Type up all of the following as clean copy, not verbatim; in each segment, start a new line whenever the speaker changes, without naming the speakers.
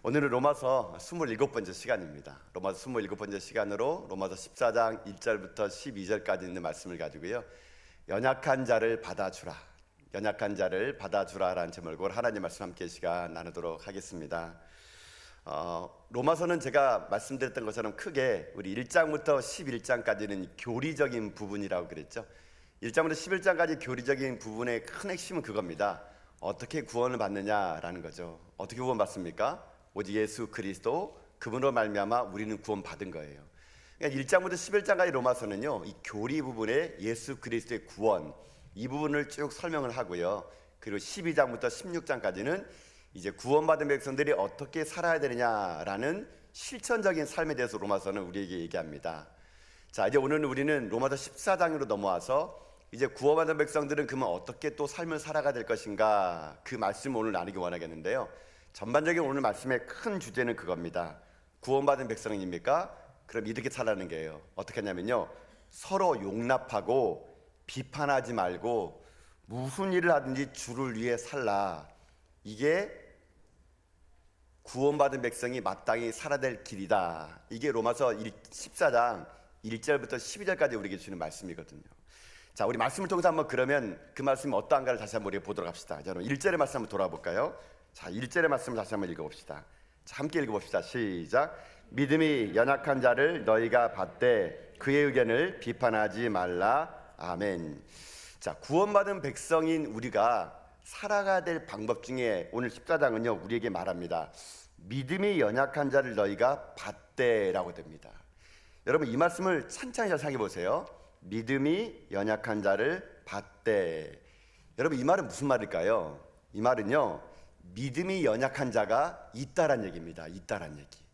오늘은 로마서 27번째 시간입니다. 로마서 27번째 시간으로 로마서 14장 1절부터 12절까지 있는 말씀을 가지고요, 연약한 자를 받아주라, 연약한 자를 받아주라 라는 제목으로 하나님 말씀 함께 시간 나누도록 하겠습니다. 로마서는 제가 말씀드렸던 것처럼 크게 우리 1장부터 11장까지는 교리적인 부분이라고 그랬죠. 1장부터 11장까지 교리적인 부분의 큰 핵심은 그겁니다. 어떻게 구원을 받느냐라는 거죠. 어떻게 구원받습니까? 오직 예수 그리스도, 그분으로 말미암아 우리는 구원받은 거예요. 그러니까 1장부터 11장까지 로마서는요, 이 교리 부분에 예수 그리스도의 구원, 이 부분을 쭉 설명을 하고요, 그리고 12장부터 16장까지는 이제 구원받은 백성들이 어떻게 살아야 되느냐라는 실천적인 삶에 대해서 로마서는 우리에게 얘기합니다. 자, 이제 오늘 우리는 로마서 14장으로 넘어와서 이제 구원받은 백성들은 그러면 어떻게 또 삶을 살아가야 될 것인가, 그 말씀을 오늘 나누기 원하겠는데요, 전반적인 오늘 말씀의 큰 주제는 그겁니다. 구원받은 백성입니까? 그럼 이렇게 살라는 게예요. 어떻게 하냐면요, 서로 용납하고 비판하지 말고 무슨 일을 하든지 주를 위해 살라. 이게 구원받은 백성이 마땅히 살아야 될 길이다. 이게 로마서 14장 1절부터 12절까지 우리에게 주는 말씀이거든요. 자, 우리 말씀을 통해서 한번 그러면 그 말씀이 어떠한가를 다시 한번 우리가 보도록 합시다. 자, 그럼 1절의 말씀 한번 돌아볼까요? 자, 1절의 말씀을 다시 한번 읽어봅시다. 자, 함께 읽어봅시다. 시작. 믿음이 연약한 자를 너희가 받되 그의 의견을 비판하지 말라. 아멘. 자, 구원받은 백성인 우리가 살아가야 될 방법 중에 오늘 14장은요 우리에게 말합니다. 믿음이 연약한 자를 너희가 받되라고 됩니다. 여러분, 이 말씀을 찬찬히 잘 생각해 보세요. 믿음이 연약한 자를 받되. 여러분, 이 말은 무슨 말일까요? 이 말은요, 믿음이 연약한 자가 있다란 얘기입니다. 있다란 얘기.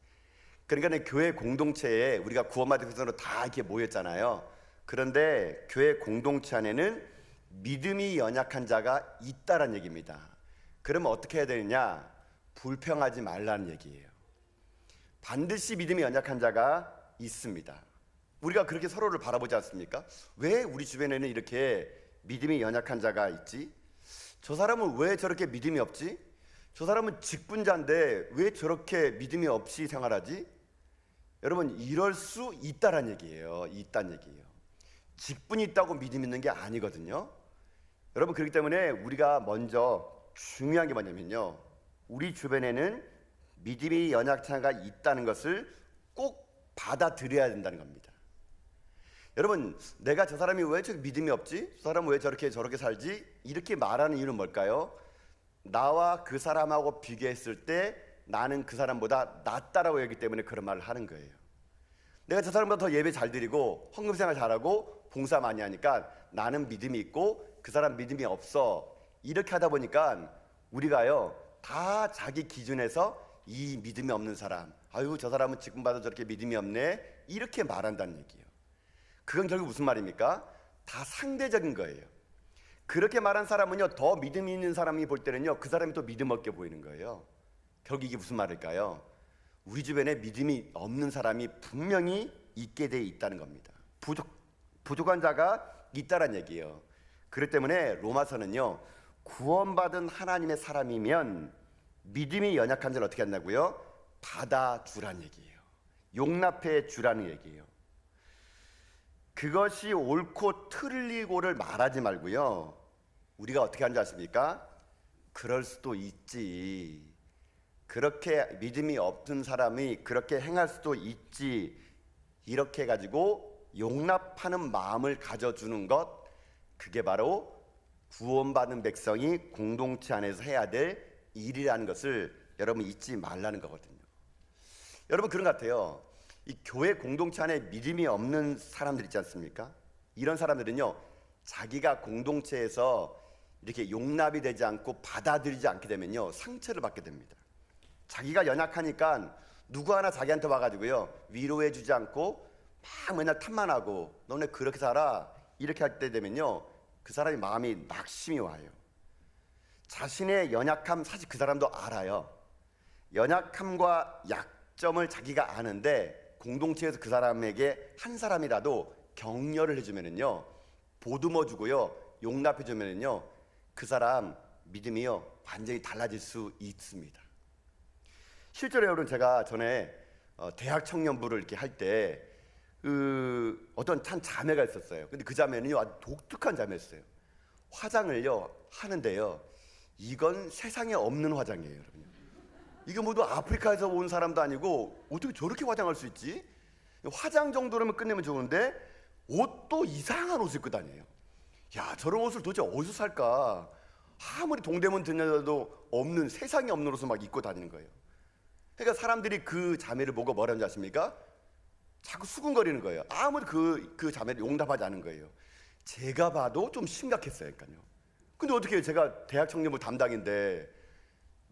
그러니까 교회 공동체에 우리가 구원받은 백성으로 다 이렇게 모였잖아요. 그런데 교회 공동체 안에는 믿음이 연약한 자가 있다란 얘기입니다. 그러면 어떻게 해야 되느냐? 불평하지 말라는 얘기예요. 반드시 믿음이 연약한 자가 있습니다. 우리가 그렇게 서로를 바라보지 않습니까? 왜 우리 주변에는 이렇게 믿음이 연약한 자가 있지? 저 사람은 왜 저렇게 믿음이 없지? 저 사람은 직분자인데 왜 저렇게 믿음이 없이 생활하지? 여러분, 이럴 수 있다란 얘기예요. 있다는 얘기예요. 직분이 있다고 믿음 있는 게 아니거든요. 여러분, 그렇기 때문에 우리가 먼저 중요한 게 뭐냐면요, 우리 주변에는 믿음이 연약한 자가 있다는 것을 꼭 받아들여야 된다는 겁니다. 여러분, 내가 저 사람이 왜 저렇게 믿음이 없지? 저 사람은 왜 저렇게 살지? 이렇게 말하는 이유는 뭘까요? 나와 그 사람하고 비교했을 때 나는 그 사람보다 낫다라고 여기기 때문에 그런 말을 하는 거예요. 내가 저 사람보다 더 예배 잘 드리고 헌금 생활 잘하고 봉사 많이 하니까 나는 믿음이 있고 그 사람 믿음이 없어. 이렇게 하다 보니까 우리가요 다 자기 기준에서 이 믿음이 없는 사람, 아유 저 사람은 지금 봐도 저렇게 믿음이 없네, 이렇게 말한다는 얘기예요. 그건 결국 무슨 말입니까? 다 상대적인 거예요. 그렇게 말한 사람은요, 더 믿음이 있는 사람이 볼 때는요, 그 사람이 또 믿음 없게 보이는 거예요. 결국 이게 무슨 말일까요? 우리 주변에 믿음이 없는 사람이 분명히 있게 돼 있다는 겁니다. 부족한 자가 있다란 얘기예요. 그렇기 때문에 로마서는요, 구원받은 하나님의 사람이면 믿음이 연약한 자를 어떻게 한다고요? 받아주라는 얘기예요. 용납해 주라는 얘기예요. 그것이 옳고 틀리고를 말하지 말고요, 우리가 어떻게 하는지 아십니까? 그럴 수도 있지, 그렇게 믿음이 없는 사람이 그렇게 행할 수도 있지, 이렇게 해가지고 용납하는 마음을 가져주는 것, 그게 바로 구원받은 백성이 공동체 안에서 해야 될 일이라는 것을 여러분 잊지 말라는 거거든요. 여러분, 그런 것 같아요. 이 교회 공동체 안에 믿음이 없는 사람들 있지 않습니까? 이런 사람들은요, 자기가 공동체에서 이렇게 용납이 되지 않고 받아들이지 않게 되면요, 상처를 받게 됩니다. 자기가 연약하니까 누구 하나 자기한테 와가지고요, 위로해 주지 않고 막 맨날 탓만 하고 너네 그렇게 살아, 이렇게 할 때 되면요, 그 사람이 마음이 낙심이 와요. 자신의 연약함 사실 그 사람도 알아요. 연약함과 약점을 자기가 아는데 공동체에서 그 사람에게 한 사람이라도 격려를 해주면은요, 보듬어주고요, 용납해주면은요, 그 사람 믿음이요 완전히 달라질 수 있습니다. 실제로 여러분 제가 전에 대학 청년부를 이렇게 할 때 어떤 한 자매가 있었어요. 근데 그 자매는요 아주 독특한 자매였어요. 화장을요 하는데요, 이건 세상에 없는 화장이에요, 여러분. 이게 모두 아프리카에서 온 사람도 아니고 어떻게 저렇게 화장할 수 있지? 화장 정도로만 끝내면 좋은데 옷도 이상한 옷을 입고 다녀요. 야, 저런 옷을 도대체 어디서 살까? 아무리 동대문 들려도 없는, 세상에 없는 옷을 막 입고 다니는 거예요. 그러니까 사람들이 그 자매를 보고 뭐라는지 아십니까? 자꾸 수근거리는 거예요. 아무리 그 자매를 용납하지 않은 거예요. 제가 봐도 좀 심각했어요. 그러니까요. 근데 어떻게 해요? 제가 대학 청년부 담당인데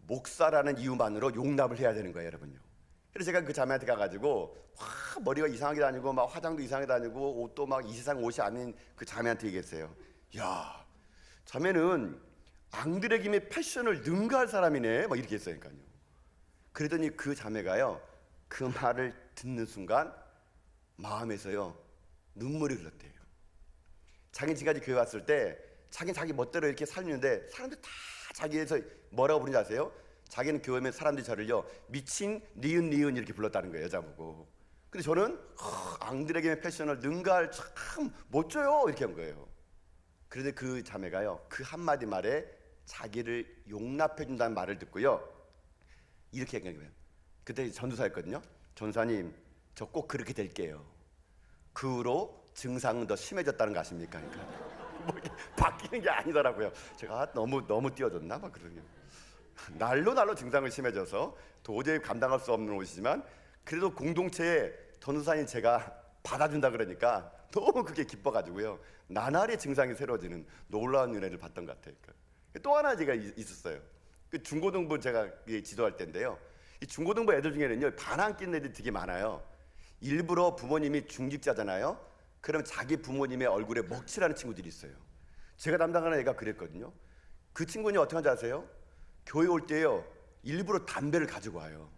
목사라는 이유만으로 용납을 해야 되는 거예요, 여러분요. 그래서 제가 그 자매한테 가가지고 머리가 이상하게 다니고 막 화장도 이상하게 다니고 옷도 막 이 세상 옷이 아닌 그 자매한테 얘기했어요. 야, 자매는 앙드레 김의 패션을 능가할 사람이네, 막 이렇게 했어요. 그러니까요. 그랬더니 그 자매가요, 그 말을 듣는 순간 마음에서요 눈물이 흘렀대요. 자기는 지금까지 교회 왔을 때 자기는 자기 멋대로 이렇게 살는데 사람들 다 자기에서 뭐라고 부르는지 아세요? 자기는 교회 오면 사람들이 저를요 미친 니은 이렇게 불렀다는 거예요, 여자 보고. 근데 저는 앙드레 패션을 능가할 참 멋져요 이렇게 한 거예요. 그런데 그 자매가요 그 한마디 말에 자기를 용납해 준다는 말을 듣고요 이렇게 얘기한 거예요. 그때 전도사였거든요. 전도사님, 저 꼭 그렇게 될게요. 그 후로 증상은 더 심해졌다는 거 아십니까? 그러니까 뭐 바뀌는 게 아니더라고요. 제가 너무 뛰어졌나 막 그러거든요. 날로 증상이 심해져서 도저히 감당할 수 없는 옷이지만 그래도 공동체에 전도사님 제가 받아준다 그러니까 너무 그게 기뻐가지고요 나날이 증상이 새로워지는 놀라운 은혜를 받던 것 같아요. 또 하나 제가 있었어요. 그 중고등부 제가 지도할 때인데요, 이 중고등부 애들 중에는요 반항 끼는 애들이 되게 많아요. 일부러 부모님이 중직자잖아요. 그럼 자기 부모님의 얼굴에 먹칠하는 친구들이 있어요. 제가 담당하는 애가 그랬거든요. 그 친구는 어떻게 하는지 아세요? 교회 올 때요 일부러 담배를 가지고 와요.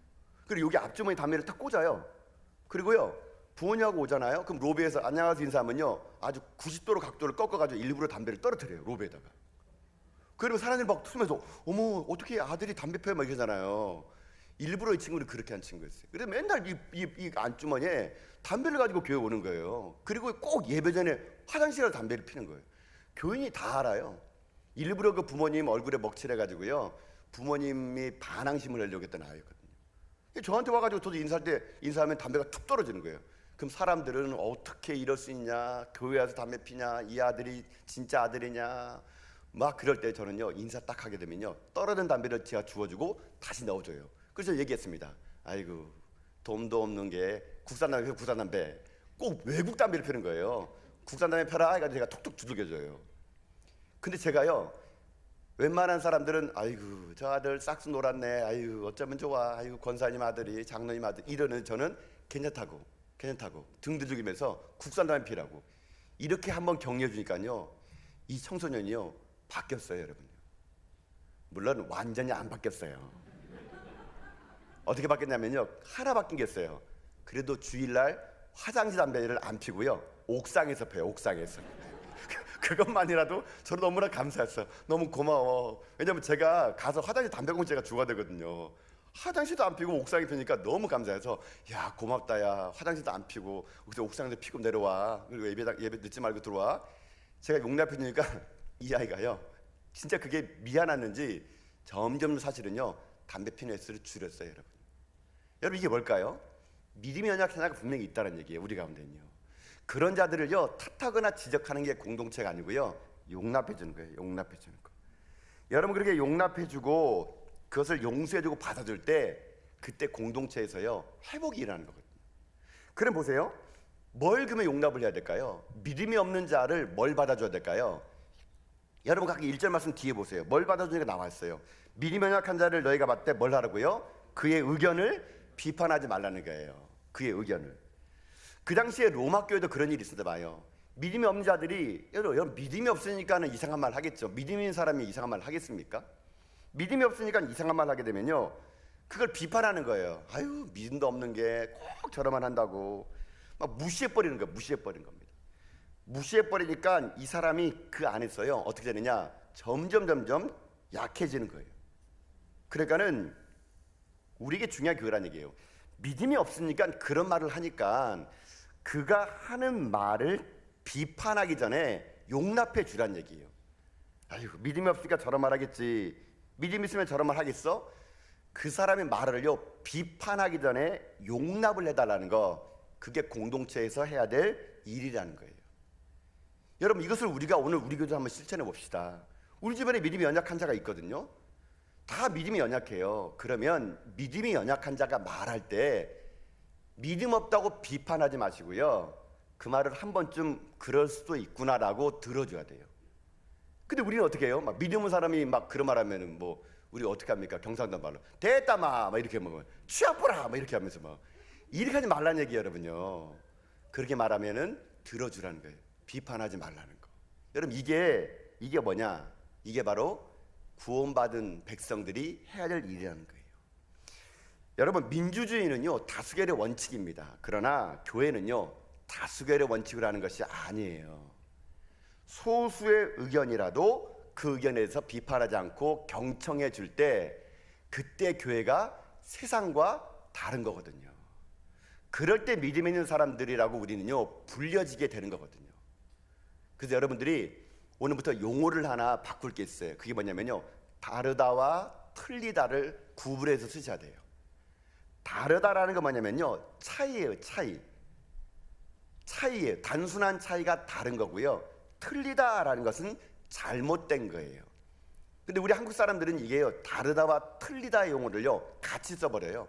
그리고 여기 앞주머니 담배를 딱 꽂아요. 그리고요 부모님하고 오잖아요. 그럼 로비에서 안녕하세요 인사하면요 아주 90도로 각도를 꺾어가지고 일부러 담배를 떨어뜨려요, 로비에다가. 그리고 사람들이 막 숨면서 어머 어떻게 아들이 담배 피워 막 이러잖아요. 일부러 이 친구는 그렇게 한 친구였어요. 그래서 맨날 이 안주머니에 담배를 가지고 교회 오는 거예요. 그리고 꼭 예배 전에 화장실에서 담배를 피는 거예요. 교인이 다 알아요. 일부러 그 부모님 얼굴에 먹칠해가지고요 부모님이 반항심을 하려고 했던 아이였거든요. 저한테 와가지고 저도 인사하면 담배가 툭 떨어지는 거예요. 그럼 사람들은 어떻게 이럴 수 있냐, 교회 와서 담배 피냐, 이 아들이 진짜 아들이냐 막 그럴 때 저는요 인사 딱 하게 되면요 떨어진 담배를 제가 주워주고 다시 넣어줘요. 그래서 얘기했습니다. 아이고 돈도 없는 게 국산 담배 꼭 외국 담배를 피는 거예요. 국산 담배 펴라 해가지고 제가 톡톡 두들겨줘요. 근데 제가요 웬만한 사람들은 아이고 저 아들 싹스 놀았네, 아이고 어쩌면 좋아, 아이고 권사님 아들이 장로님 아들 이러는, 저는 괜찮다고 등 두들기면서 국산 담배 피라고 이렇게 한번 격려해 주니까요 이 청소년이요 바뀌었어요, 여러분. 물론 완전히 안 바뀌었어요. 어떻게 바뀌었냐면요 하나 바뀐 게 있어요. 그래도 주일날 화장실 담배를 안 피고요 옥상에서 펴요, 옥상에서. 그것만이라도 저는 너무나 감사했어요. 너무 고마워. 왜냐면 제가 가서 화장실 담배꽁 제가 주가 되거든요. 화장실도 안 피고 옥상에 피니까 너무 감사해서 야 고맙다, 야 화장실도 안 피고 그래서 옥상에서 피고 내려와, 그리고 예배 늦지 말고 들어와. 제가 용납해 주니까 이 아이가요 진짜 그게 미안했는지 점점 사실은요 담배 피는 횟수를 줄였어요, 여러분. 여러분 이게 뭘까요? 믿음이 연약한 자가 분명히 있다는 얘기예요, 우리 가운데는요. 그런 자들을요 탓하거나 지적하는 게 공동체가 아니고요 용납해 주는 거예요, 용납해 주는 거. 여러분 그렇게 용납해 주고 그것을 용서해 주고 받아줄 때 그때 공동체에서요 회복이 일어나는 거거든요. 그럼 보세요, 뭘 그러면 용납을 해야 될까요? 믿음이 없는 자를 뭘 받아줘야 될까요? 여러분 각기 1절 말씀 뒤에 보세요. 뭘 받아주니까 나와 있어요. 믿음이 연약한 자를 너희가 받되 뭘 하라고요? 그의 의견을 비판하지 말라는 거예요. 그의 의견을. 그 당시에 로마 교회도 그런 일이 있었다 봐요. 믿음이 없는 자들이, 여러분 믿음이 없으니까는 이상한 말 하겠죠. 믿음 있는 사람이 이상한 말 하겠습니까? 믿음이 없으니까 이상한 말 하게 되면요 그걸 비판하는 거예요. 아유 믿음도 없는 게 꼭 저러만 한다고 막 무시해버리는 거예요. 무시해버리는 겁니다. 무시해버리니까 이 사람이 그 안에서요 어떻게 되느냐 점점 약해지는 거예요. 그러니까는 우리에게 중요한 그거란 얘기예요. 믿음이 없으니까 그런 말을 하니까 그가 하는 말을 비판하기 전에 용납해 주란 얘기예요. 아유, 믿음이 없으니까 저런 말 하겠지. 믿음 있으면 저런 말 하겠어? 그 사람의 말을요, 비판하기 전에 용납을 해달라는 거, 그게 공동체에서 해야 될 일이라는 거예요. 여러분, 이것을 우리가 오늘 우리 교회에서 한번 실천해 봅시다. 우리 주변에 믿음이 연약한 자가 있거든요. 다 믿음이 연약해요. 그러면 믿음이 연약한 자가 말할 때 믿음 없다고 비판하지 마시고요, 그 말을 한 번쯤 그럴 수도 있구나라고 들어줘야 돼요. 근데 우리는 어떻게 해요? 막 믿음 없는 사람이 막 그런 말 하면은 뭐 우리 어떻게 합니까? 경상도 말로 됐다 막 이렇게 뭐 취합보라 막 이렇게 하면서 막 이렇게 하지 말라는 얘기예요, 여러분요. 그렇게 말하면은 들어주라는 거예요. 비판하지 말라는 거. 여러분, 이게 뭐냐? 이게 바로 구원받은 백성들이 해야 될 일이라는 거예요. 여러분, 민주주의는요, 다수결의 원칙입니다. 그러나 교회는요, 다수결의 원칙을 하는 것이 아니에요. 소수의 의견이라도 그 의견에서 비판하지 않고 경청해 줄 때, 그때 교회가 세상과 다른 거거든요. 그럴 때 믿음 있는 사람들이라고 우리는요, 불려지게 되는 거거든요. 그래서 여러분들이 오늘부터 용어를 하나 바꿀 게 있어요. 그게 뭐냐면요, 다르다와 틀리다를 구분해서 쓰셔야 돼요. 다르다라는 건 뭐냐면요, 차이예요. 차이예요. 단순한 차이가 다른 거고요, 틀리다라는 것은 잘못된 거예요. 근데 우리 한국 사람들은 이게요, 다르다와 틀리다의 용어를요 같이 써버려요.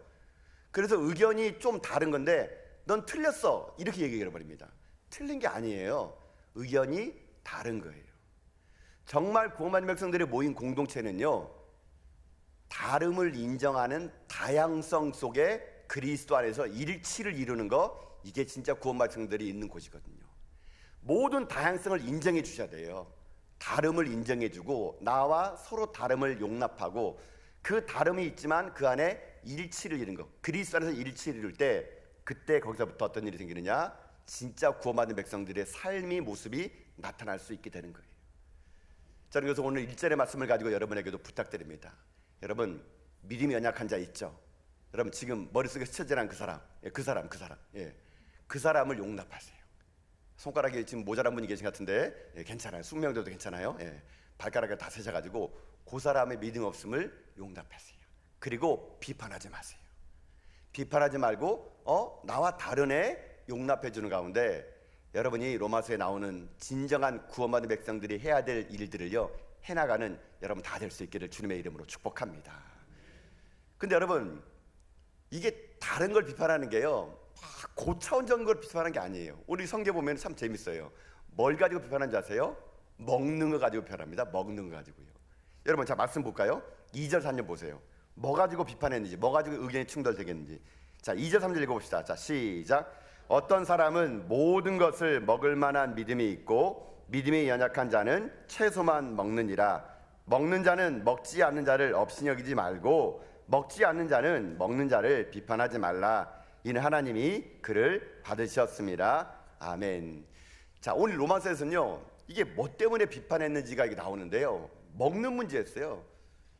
그래서 의견이 좀 다른 건데 넌 틀렸어 이렇게 얘기해 버립니다. 틀린 게 아니에요. 의견이 다른 거예요. 정말 구원받은 백성들이 모인 공동체는요, 다름을 인정하는 다양성 속에 그리스도 안에서 일치를 이루는 거, 이게 진짜 구원받은 백성들이 있는 곳이거든요. 모든 다양성을 인정해 주셔야 돼요. 다름을 인정해 주고 나와 서로 다름을 용납하고 그 다름이 있지만 그 안에 일치를 이루는 거, 그리스도 안에서 일치를 이룰 때, 그때 거기서부터 어떤 일이 생기느냐? 진짜 구원받은 백성들의 삶의 모습이 나타날 수 있게 되는 거예요. 저는 그래서 오늘 1절의 말씀을 가지고 여러분에게도 부탁드립니다. 여러분, 믿음이 연약한 자 있죠? 여러분, 지금 머릿속에 스쳐지는 그 사람, 그 사람을 용납하세요. 손가락에 지금 모자란 분이 계신 것 같은데, 괜찮아요. 숙명대도 괜찮아요. 발가락을 다 세셔가지고 그 사람의 믿음 없음을 용납하세요. 그리고 비판하지 마세요. 비판하지 말고 나와 다른 애 용납해 주는 가운데, 여러분이 로마서에 나오는 진정한 구원받은 백성들이 해야 될 일들을요 해나가는 여러분 다 될 수 있기를 주님의 이름으로 축복합니다. 근데 여러분, 이게 다른 걸 비판하는 게요, 고차원적인 걸 비판하는 게 아니에요. 우리 성경 보면 참 재밌어요. 뭘 가지고 비판하는지 아세요? 먹는 거 가지고 비판합니다. 먹는 거 가지고요. 여러분, 자, 말씀 볼까요? 2절 3절 보세요. 뭐 가지고 비판했는지, 뭐 가지고 의견이 충돌되겠는지. 자, 2절 3절 읽어봅시다. 자, 시작. 어떤 사람은 모든 것을 먹을 만한 믿음이 있고 믿음이 연약한 자는 채소만 먹느니라. 먹는 자는 먹지 않는 자를 없이 여기지 말고 먹지 않는 자는 먹는 자를 비판하지 말라. 이는 하나님이 그를 받으셨습니다. 아멘. 자, 오늘 로마서에서는요, 이게 뭐 때문에 비판했는지가 이게 나오는데요, 먹는 문제였어요.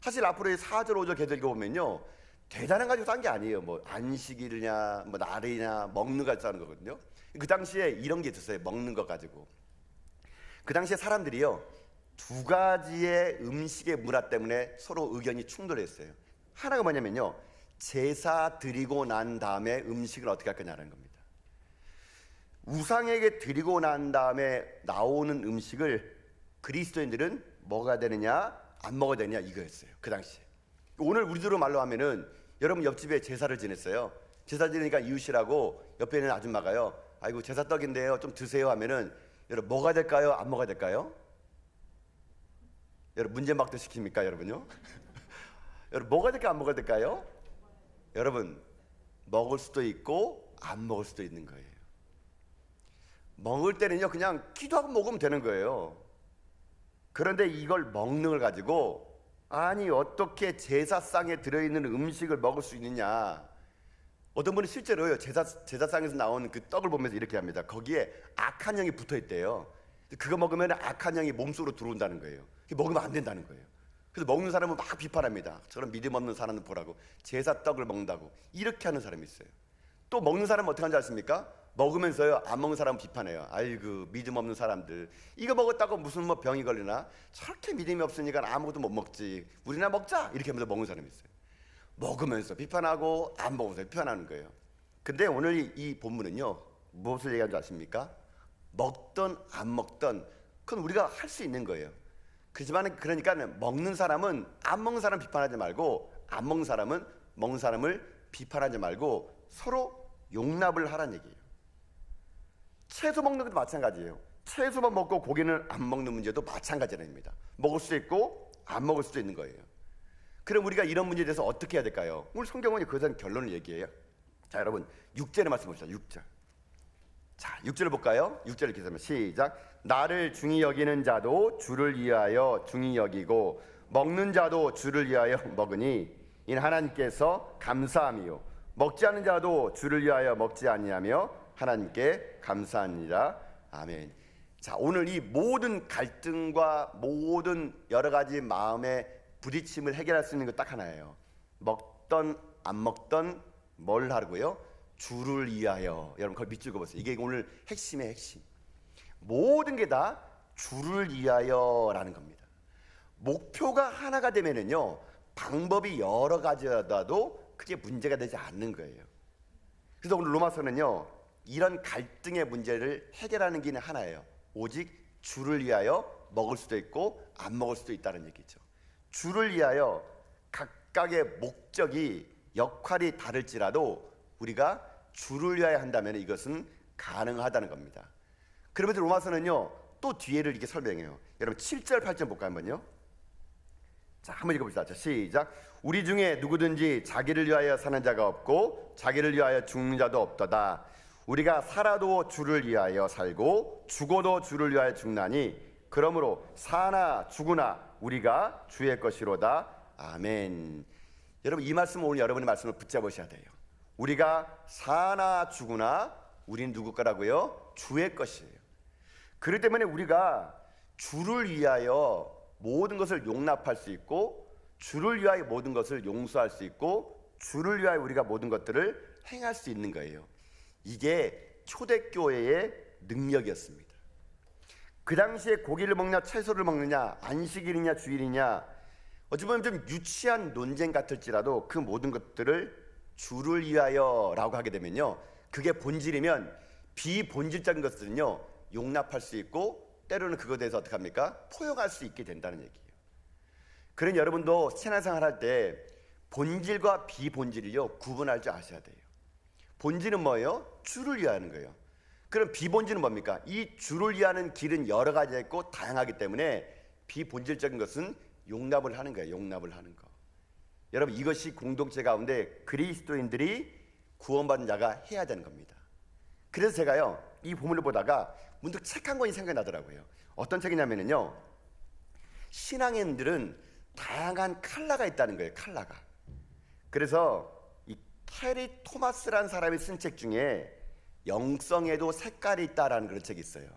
사실 앞으로 4절 5절 계속 읽어보면요, 대단한 가지고 싼 게 아니에요. 뭐 안식일이냐, 뭐 날이냐, 먹는 거 가지고 싸는 거거든요. 그 당시에 이런 게 있었어요. 먹는 거 가지고. 그 당시에 사람들이요, 두 가지의 음식의 문화 때문에 서로 의견이 충돌했어요. 하나가 뭐냐면요, 제사 드리고 난 다음에 음식을 어떻게 할 거냐는 겁니다. 우상에게 드리고 난 다음에 나오는 음식을 그리스도인들은 먹어야 되느냐 안 먹어야 되느냐 이거였어요. 그 당시에. 오늘 우리들로 말로 하면은, 여러분 옆집에 제사를 지냈어요. 제사 지내니까 이웃이라고 옆에 있는 아줌마가요, 아이고 제사 떡인데요 좀 드세요 하면은, 여러분 먹어야 될까요 안 먹어야 될까요? 여러분 문제막도 시킵니까 여러분요? 여러분 먹어야 될까요 안 먹어야 될까요? 여러분 먹을 수도 있고 안 먹을 수도 있는 거예요. 먹을 때는요 그냥 기도하고 먹으면 되는 거예요. 그런데 이걸 먹는 걸 가지고, 아니 어떻게 제사상에 들어있는 음식을 먹을 수 있느냐. 어떤 분은 실제로요, 제사상에서 나오는 그 떡을 보면서 이렇게 합니다. 거기에 악한 영이 붙어 있대요. 그거 먹으면 악한 영이 몸속으로 들어온다는 거예요. 먹으면 안 된다는 거예요. 그래서 먹는 사람은 막 비판합니다. 저런 믿음 없는 사람은 보라고, 제사 떡을 먹는다고 이렇게 하는 사람이 있어요. 또 먹는 사람은 어떻게 하는지 아십니까? 먹으면서요, 안 먹는 사람은 비판해요. 아이고 믿음 없는 사람들, 이거 먹었다고 무슨 뭐 병이 걸리나, 저렇게 믿음이 없으니까 아무것도 못 먹지, 우리나 먹자, 이렇게 하면서 먹는 사람이 있어요. 먹으면서 비판하고 안 먹으면서 비판하는 거예요. 근데 오늘 이 본문은요, 무엇을 얘기하는 줄 아십니까? 먹던 안 먹던 그건 우리가 할 수 있는 거예요. 그렇지만 그러니까 먹는 사람은 안 먹는 사람 비판하지 말고, 안 먹는 사람은 먹는 사람을 비판하지 말고 서로 용납을 하라는 얘기예요. 채소 먹는 것도 마찬가지예요. 채소만 먹고 고기는 안 먹는 문제도 마찬가지입니다. 먹을 수도 있고 안 먹을 수도 있는 거예요. 그럼 우리가 이런 문제에 대해서 어떻게 해야 될까요? 오늘 성경은 그것에 대한 결론을 얘기해요. 자, 여러분 6절의 말씀 봅시다. 6절. 자, 6절을 볼까요? 6절 이렇게 하면 시작. 나를 중히 여기는 자도 주를 위하여 중히 여기고 먹는 자도 주를 위하여 먹으니 이는 하나님께서 감사함이요 먹지 않는 자도 주를 위하여 먹지 아니하며 하나님께 감사하니라. 아멘. 자, 오늘 이 모든 갈등과 모든 여러 가지 마음의 부딪힘을 해결할 수 있는 것 딱 하나예요. 먹던 안 먹던 뭘 하고요? 주를 위하여. 여러분 그걸 밑줄긋어 보세요. 이게 오늘 핵심의 핵심. 모든 게 다 주를 위하여라는 겁니다. 목표가 하나가 되면은요, 방법이 여러 가지라도 그게 문제가 되지 않는 거예요. 그래서 오늘 로마서는요, 이런 갈등의 문제를 해결하는 길은 하나예요. 오직 주를 위하여 먹을 수도 있고 안 먹을 수도 있다는 얘기죠. 주를 위하여 각각의 목적이 역할이 다를지라도 우리가 주를 위하여 한다면 이것은 가능하다는 겁니다. 그러면서 로마서는요, 또 뒤에를 이렇게 설명해요. 여러분 7절 8절 볼까요? 한번요. 자, 한번 읽어봅시다. 자, 시작. 우리 중에 누구든지 자기를 위하여 사는 자가 없고 자기를 위하여 죽는 자도 없도다. 우리가 살아도 주를 위하여 살고 죽어도 주를 위하여 죽나니 그러므로 사나 죽으나 우리가 주의 것이로다. 아멘. 여러분 이 말씀은 오늘 여러분의 말씀을 붙잡으셔야 돼요. 우리가 사나 죽으나 우리는 누구 거라고요? 주의 것이에요. 그렇기 때문에 우리가 주를 위하여 모든 것을 용납할 수 있고 주를 위하여 모든 것을 용서할 수 있고 주를 위하여 우리가 모든 것들을 행할 수 있는 거예요. 이게 초대교회의 능력이었습니다. 그 당시에 고기를 먹냐 채소를 먹느냐 안식일이냐 주일이냐 어찌 보면 좀 유치한 논쟁 같을지라도 그 모든 것들을 주를 위하여 라고 하게 되면요, 그게 본질이면 비본질적인 것들은요 용납할 수 있고 때로는 그것에 대해서 어떻게 합니까? 포용할 수 있게 된다는 얘기예요. 그러니 여러분도 신앙생활 할 때 본질과 비본질을요 구분할 줄 아셔야 돼요. 본질은 뭐예요? 주를 위하는 거예요. 그럼 비본질은 뭡니까? 이 주를 위하는 길은 여러 가지가 있고 다양하기 때문에 비본질적인 것은 용납을 하는 거예요. 용납을 하는 거. 여러분 이것이 공동체 가운데 그리스도인들이 구원받은 자가 해야 되는 겁니다. 그래서 제가요 이 본문을 보다가 문득 책 한 권이 생각이 나더라고요. 어떤 책이냐면요, 신앙인들은 다양한 컬러가 있다는 거예요. 컬러가. 그래서 이 캐리 토마스라는 사람이 쓴 책 중에 영성에도 색깔이 있다라는 그런 책이 있어요.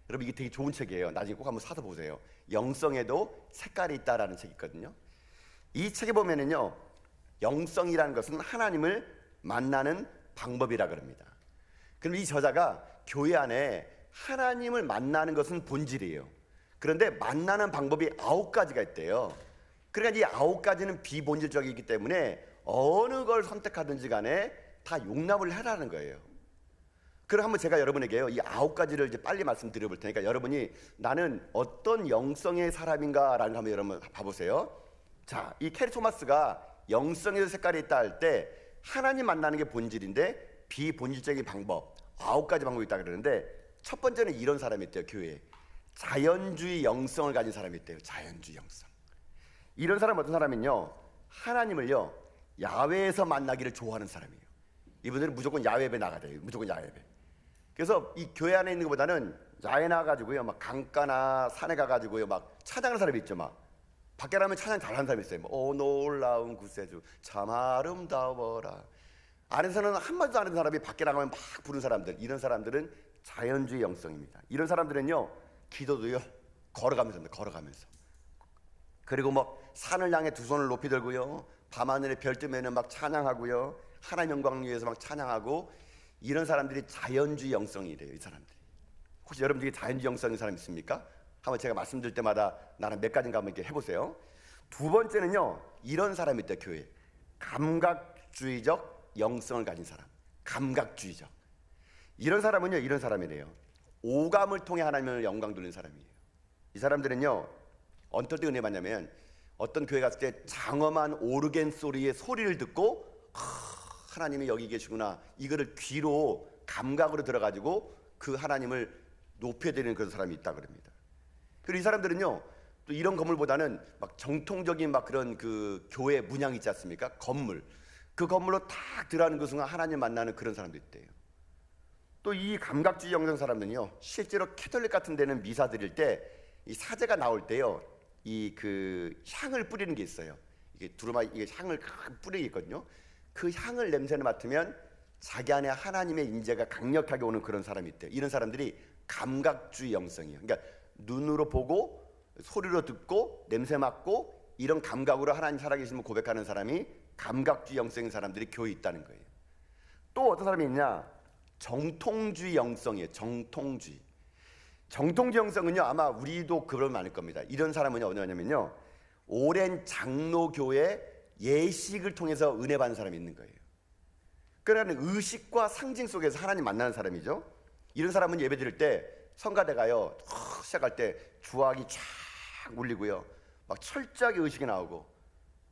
여러분 이게 되게 좋은 책이에요. 나중에 꼭 한번 사서 보세요. 영성에도 색깔이 있다라는 책이 있거든요. 이 책에 보면은요, 영성이라는 것은 하나님을 만나는 방법이라 그럽니다. 그럼 이 저자가 교회 안에 하나님을 만나는 것은 본질이에요. 그런데 만나는 방법이 9가지가 있대요. 그러니까 이 9가지는 비본질적이기 때문에 어느 걸 선택하든지 간에 다 용납을 해라는 거예요. 그럼 한번 제가 여러분에게요 이 9가지를 이제 빨리 말씀드려 볼 테니까 여러분이 나는 어떤 영성의 사람인가 라는 거 한번 여러분 봐보세요. 자, 이 캐리 토마스가 영성의 색깔이 있다 할 때 하나님 만나는 게 본질인데 비본질적인 방법 9가지 방법이 있다 그러는데, 첫 번째는 이런 사람이 있대요. 교회에 자연주의 영성을 가진 사람이 있대요. 자연주의 영성. 이런 사람은 어떤 사람은요, 하나님을요 야외에서 만나기를 좋아하는 사람이에요. 이분들은 무조건 야외 예배 나가야 돼요. 무조건 야외 예배. 그래서 이 교회 안에 있는 것보다는 야외 나가가지고요 막 강가나 산에 가가지고요 막 찬양하는 사람이 있죠. 막 밖에 나면 찬양 잘하는 사람이 있어요. 오 놀라운 구세주 참 아름다워라. 안에서는 한마디도 안 하는 사람이 밖에 나가면 막 부르는 사람들, 이런 사람들은 자연주의 영성입니다. 이런 사람들은요 기도도요 걸어가면서 합니다. 걸어가면서. 그리고 뭐 산을 향해 두 손을 높이 들고요, 밤하늘에 별 뜨면은 막 찬양하고요, 하나님 영광을 위해서 막 찬양하고, 이런 사람들이 자연주의 영성이래요. 이 사람들이. 혹시 여러분 중에 자연주의 영성인 사람 있습니까? 한번 제가 말씀드릴 때마다 나는 몇 가지인가 한번 이렇게 해보세요. 두 번째는요, 이런 사람이 있다. 교회 감각주의적 영성을 가진 사람. 감각주의적. 이런 사람은요, 이런 사람이래요. 오감을 통해 하나님을 영광 돌리는 사람이에요. 이 사람들은요, 어떨 때 은혜 받냐면, 어떤 교회 갔을 때 장엄한 오르겐 소리의 소리를 듣고 하나님이 여기 계시구나, 이거를 귀로 감각으로 들어가지고 그 하나님을 높여드리는 그런 사람이 있다 그럽니다. 그리고 이 사람들은요, 또 이런 건물보다는 막 정통적인 막 그런 그 교회 문양 있지 않습니까? 건물, 그 건물로 딱 들어가는 그 순간 하나님 만나는 그런 사람도 있대요. 또 이 감각주의 영성 사람들은요, 실제로 캐톨릭 같은 데는 미사 드릴 때 이 사제가 나올 때요, 이 그 향을 뿌리는 게 있어요. 이게 두루마리, 이게 향을 뿌리게 있거든요. 그 향을 냄새를 맡으면 자기 안에 하나님의 인재가 강력하게 오는 그런 사람이 있대요. 이런 사람들이 감각주의 영성이에요. 그러니까 눈으로 보고 소리로 듣고 냄새 맡고 이런 감각으로 하나님 살아계심을 고백하는 사람이 감각주의 영성인 사람들이 교회에 있다는 거예요. 또 어떤 사람이 있냐? 정통주의 영성이에요. 정통주의 영성은요, 아마 우리도 그런 많을 겁니다. 이런 사람은요, 어디냐면요, 오랜 장로교회 예식을 통해서 은혜 받는 사람이 있는 거예요. 그러니까 의식과 상징 속에서 하나님 만나는 사람이죠. 이런 사람은 예배 드릴 때 성가대 가요, 시작할 때 주악이 쫙 울리고요, 막 철저하게 의식이 나오고,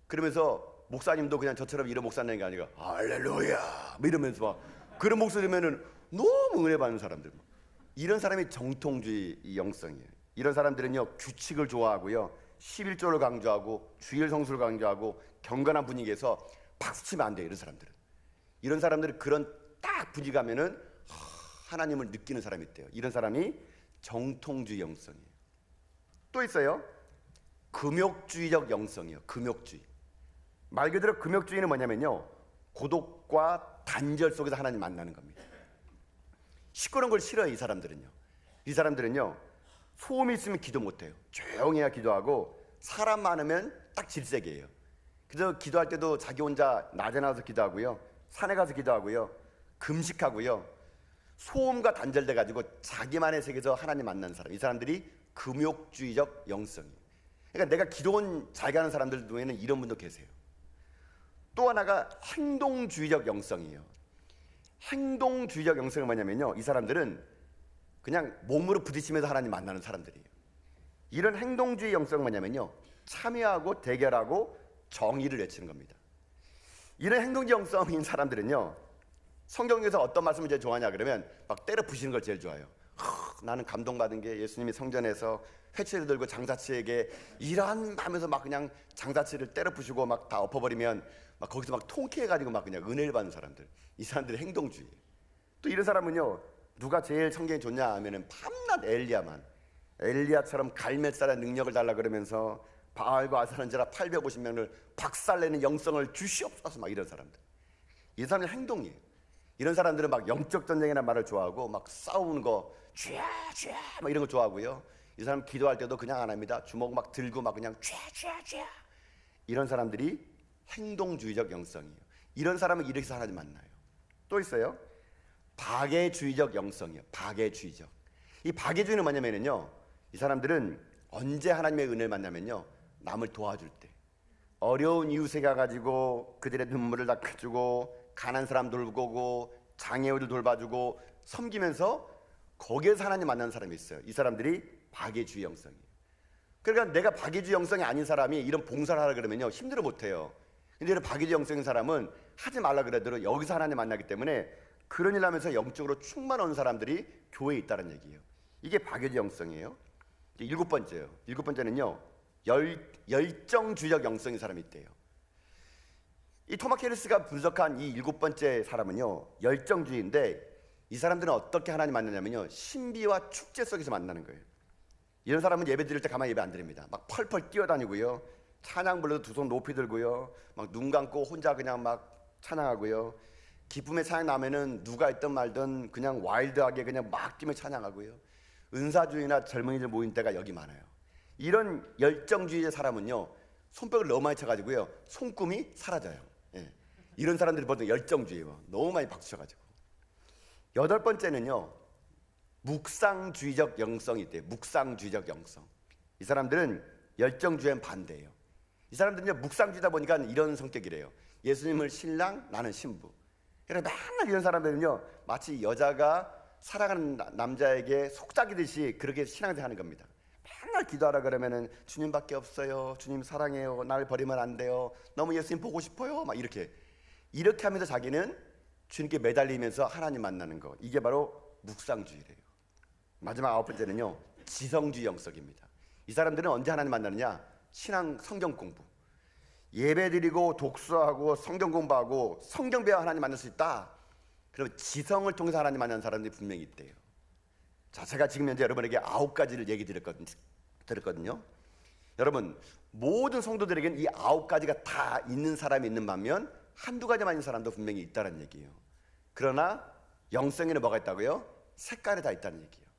그러면서 목사님도 그냥 저처럼 이런 목사님이 아니라 할렐루야 뭐 이러면서 막 그런 목소리 들으면은 너무 은혜 받는 사람들. 이런 사람이 정통주의 영성이에요. 이런 사람들은요, 규칙을 좋아하고요, 11조를 강조하고 주일 성수를 강조하고 경건한 분위기에서 박수치면 안 돼요. 이런 사람들은 그런 딱 분위기 가면은 하나님을 느끼는 사람이 있대요. 이런 사람이 정통주의 영성이에요. 또 있어요, 금욕주의적 영성이에요. 금욕주의. 말 그대로 금욕주의는 뭐냐면요, 고독과 단절 속에서 하나님 만나는 겁니다. 시끄러운 걸 싫어해요. 이 사람들은요 소음이 있으면 기도 못해요. 조용해야 기도하고, 사람 많으면 딱 질색이에요. 그래서 기도할 때도 자기 혼자 낮에 나와서 기도하고요, 산에 가서 기도하고요, 금식하고요, 소음과 단절돼 가지고 자기만의 세계에서 하나님 만나는 사람. 이 사람들이 금욕주의적 영성이에요. 그러니까 내가 기도원 잘 가는 사람들 중에는 이런 분도 계세요. 또 하나가 행동주의적 영성이에요. 행동주의적 영성은 뭐냐면요, 이 사람들은 그냥 몸으로 부딪히면서 하나님 만나는 사람들이에요. 이런 행동주의 영성은 뭐냐면요, 참여하고 대결하고 정의를 외치는 겁니다. 이런 행동주의 영성인 사람들은요, 성경에서 어떤 말씀을 제일 좋아하냐 그러면 막 때려 부시는 걸 제일 좋아해요. 나는 감동받은 게 예수님이 성전에서 회초리를 들고 장사치에게 이런 하면서 막 그냥 장사치를 때려 부시고 막 다 엎어버리면 막 거기서 막 통쾌해가지고 막 그냥 은혜를 받는 사람들. 이 사람들이 행동주의예요. 또 이런 사람은요, 누가 제일 성경에 좋냐 하면은 밤낮 엘리야처럼 갈멜살의 능력을 달라 그러면서 바알과 아스라엘라 850명을 박살내는 영성을 주시옵소서 막 이런 사람들. 이 사람들은 행동이에요. 이런 사람들은 막 영적 전쟁이라는 말을 좋아하고 막 싸우는 거 쥐야 막 이런 거 좋아하고요. 이 사람 기도할 때도 그냥 안 합니다. 주먹 막 들고 막 그냥 쥐야. 이런 사람들이 행동주의적 영성이에요. 이런 사람은 이렇게 해서 하나님 만나요. 또 있어요, 박애주의적 영성이에요. 박애주의적. 이 박애주의는 뭐냐면요, 이 사람들은 언제 하나님의 은혜를 만나면요, 남을 도와줄 때, 어려운 이웃에 가가지고 그들의 눈물을 닦아주고, 가난한 사람 돌보고, 장애우들 돌봐주고 섬기면서 거기에서 하나님 만나는 사람이 있어요. 이 사람들이 박애주의 영성이에요. 그러니까 내가 박애주의 영성이 아닌 사람이 이런 봉사를 하라 그러면요, 힘들어 못해요. 근데 이런 박애주의 영성인 사람은 하지 말라 그래도 여기서 하나님 만나기 때문에 그런 일 하면서 영적으로 충만한 사람들이 교회에 있다는 얘기예요. 이게 박애주의 영성이에요. 일곱 번째는요, 열정주의적 영성인 사람이 있대요. 이 토마스 해리스가 분석한 이 일곱 번째 사람은요, 열정주의인데, 이 사람들은 어떻게 하나님 만나냐면요, 신비와 축제 속에서 만나는 거예요. 이런 사람은 예배 드릴 때 가만히 예배 안 드립니다. 막 펄펄 뛰어다니고요, 찬양 불러도 두 손 높이 들고요, 막 눈 감고 혼자 그냥 막 찬양하고요, 기쁨의 찬양 나면은 누가 있든 말든 그냥 와일드하게 그냥 막 뛰며 찬양하고요, 은사주의나 젊은이들 모인 때가 여기 많아요. 이런 열정주의의 사람은요, 손뼉을 너무 많이 쳐가지고요 손금이 사라져요. 예. 이런 사람들이 보통 열정주의예요. 너무 많이 박수 쳐가지고. 여덟 번째는요 묵상주의적 영성이 있대요. 묵상주의적 영성. 이 사람들은 열정주의엔 반대예요. 이 사람들은 묵상주의다 보니까 이런 성격이래요. 예수님을 신랑, 나는 신부. 그러니까 맨날 이런 사람들은요 마치 여자가 사랑하는 남자에게 속삭이듯이 그렇게 신앙생활하는 겁니다. 맨날 기도하라 그러면은 주님밖에 없어요. 주님 사랑해요. 날 버리면 안 돼요. 너무 예수님 보고 싶어요. 막 이렇게 하면서 자기는 주님께 매달리면서 하나님 만나는 거. 이게 바로 묵상주의래요. 마지막 아홉 번째는요 지성주의 영성입니다. 이 사람들은 언제 하나님 만나느냐? 신앙 성경 공부. 예배드리고 독서하고 성경 공부하고 성경 배워 하나님 만날 수 있다. 그러면 지성을 통해서 하나님 만나는 사람들이 분명히 있대요. 자, 제가 지금 현재 여러분에게 9가지를 얘기 드렸거든요. 여러분 모든 성도들에게는 이 9가지가 다 있는 사람이 있는 반면 한두 가지만 있는 사람도 분명히 있다는 얘기예요. 그러나 영성에는 뭐가 있다고요? 색깔이 다 있다는 얘기예요.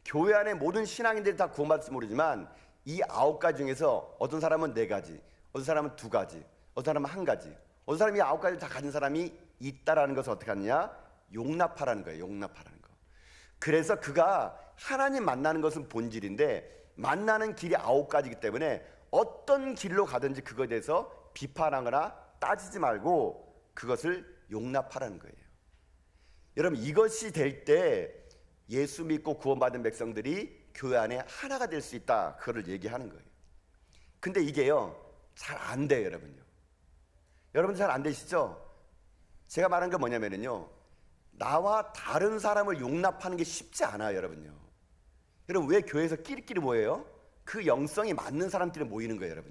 교회 안에 모든 신앙인들이 다 구원받을지 모르지만 이 9가지 중에서 어떤 사람은 4가지, 어떤 사람은 2가지, 어떤 사람은 1가지, 어떤 사람이 9가지를 다 가진 사람이 있다라는 것을 어떻게 하느냐? 용납하라는 거예요. 용납하라는 거. 그래서 그가 하나님 만나는 것은 본질인데 만나는 길이 9가지이기 때문에 어떤 길로 가든지 그거에 대해서 비판하거나 따지지 말고 그것을 용납하라는 거예요. 여러분 이것이 될 때 예수 믿고 구원받은 백성들이 교회 안에 하나가 될 수 있다. 그거를 얘기하는 거예요. 근데 이게요 잘 안 돼요. 여러분 잘 안 되시죠? 제가 말한 건 뭐냐면요 나와 다른 사람을 용납하는 게 쉽지 않아요. 여러분 왜 교회에서 끼리끼리 모여요? 그 영성이 맞는 사람들이 모이는 거예요.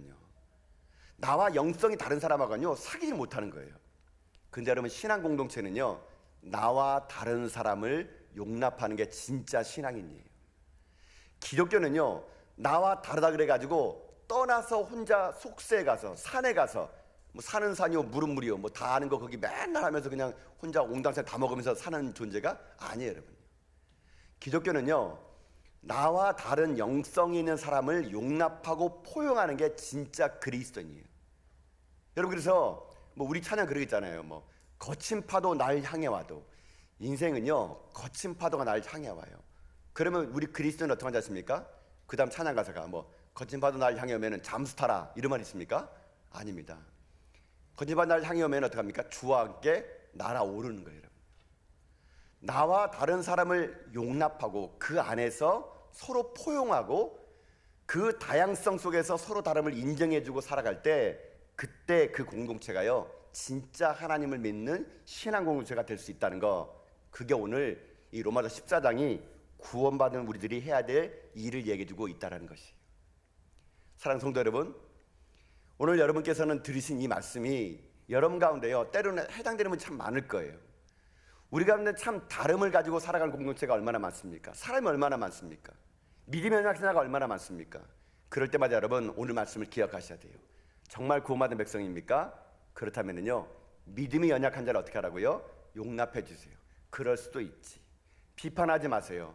나와 영성이 다른 사람하고는요 사귀지 못하는 거예요. 근데 여러분 신앙 공동체는요 나와 다른 사람을 용납하는 게 진짜 신앙인이에요. 기독교는요 나와 다르다 그래가지고 떠나서 혼자 속세에 가서 산에 가서 뭐 산은 산이요 물은 물이요 뭐 다 아는 거 거기 맨날 하면서 그냥 혼자 옹당살 다 먹으면서 사는 존재가 아니에요. 여러분 기독교는요 나와 다른 영성이 있는 사람을 용납하고 포용하는 게 진짜 그리스도인이에요. 여러분 그래서 뭐 우리 찬양 그러겠잖아요. 뭐 거친 파도 날 향해 와도. 인생은요 거친 파도가 날 향해 와요. 그러면 우리 그리스도는 어떻게 하지 않습니까? 그 다음 찬양 가사가 뭐 거친 파도 날 향해 오면 잠수 타라 이런 말 있습니까? 아닙니다. 거친 파도 날 향해 오면 어떻게 합니까? 주와 함께 날아오르는 거예요. 여러분. 나와 다른 사람을 용납하고 그 안에서 서로 포용하고 그 다양성 속에서 서로 다름을 인정해주고 살아갈 때 그때 그 공동체가요 진짜 하나님을 믿는 신앙 공동체가 될 수 있다는 거. 그게 오늘 이 로마서 14장이 구원받은 우리들이 해야 될 일을 얘기해주고 있다는 것이에요. 사랑하는 성도 여러분, 오늘 여러분께서는 들으신 이 말씀이 여러분 가운데요 때로는 해당되는 분이 참 많을 거예요. 우리 가운데 참 다름을 가지고 살아가는 공동체가 얼마나 많습니까? 사람이 얼마나 많습니까? 믿음의 연약자가 얼마나 많습니까? 그럴 때마다 여러분 오늘 말씀을 기억하셔야 돼요. 정말 구원받은 백성입니까? 그렇다면요 믿음이 연약한 자를 어떻게 하라고요? 용납해 주세요. 그럴 수도 있지. 비판하지 마세요.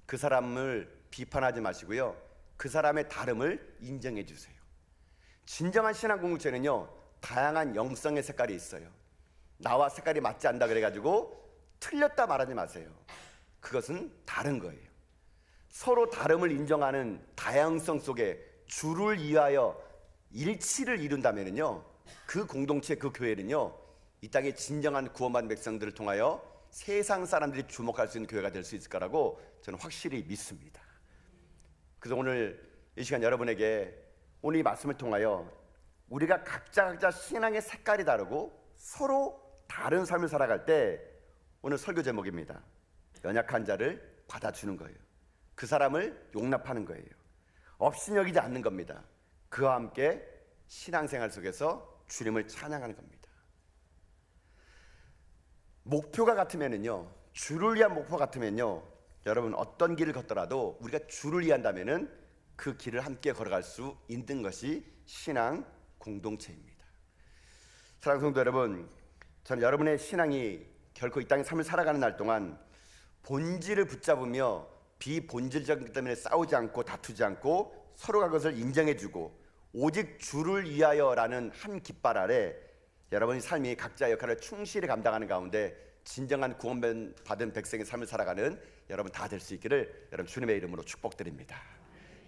그 사람을 비판하지 마시고요 그 사람의 다름을 인정해 주세요. 진정한 신앙 공동체는요 다양한 영성의 색깔이 있어요. 나와 색깔이 맞지 않다 그래가지고 틀렸다 말하지 마세요. 그것은 다른 거예요. 서로 다름을 인정하는 다양성 속에 주를 위하여 일치를 이룬다면요 그 공동체 그 교회는요 이 땅에 진정한 구원받은 백성들을 통하여 세상 사람들이 주목할 수 있는 교회가 될 수 있을 거라고 저는 확실히 믿습니다. 그래서 오늘 이 시간 여러분에게 오늘 이 말씀을 통하여 우리가 각자 신앙의 색깔이 다르고 서로 다른 삶을 살아갈 때 오늘 설교 제목입니다. 연약한 자를 받아주는 거예요. 그 사람을 용납하는 거예요. 업신여기지 않는 겁니다. 그와 함께 신앙생활 속에서 주님을 찬양하는 겁니다. 목표가 같으면은요, 주를 위한 목표 같으면요, 여러분 어떤 길을 걷더라도 우리가 주를 위한다면은 그 길을 함께 걸어갈 수 있는 것이 신앙 공동체입니다. 사랑하는 성도 여러분, 저는 여러분의 신앙이 결코 이 땅의 삶을 살아가는 날 동안 본질을 붙잡으며 비본질적이기 때문에 싸우지 않고 다투지 않고 서로가 그것을 인정해주고 오직 주를 위하여라는 한 깃발 아래 여러분의 삶이 각자의 역할을 충실히 감당하는 가운데 진정한 구원받은 백성의 삶을 살아가는 여러분 다 될 수 있기를 여러분 주님의 이름으로 축복드립니다.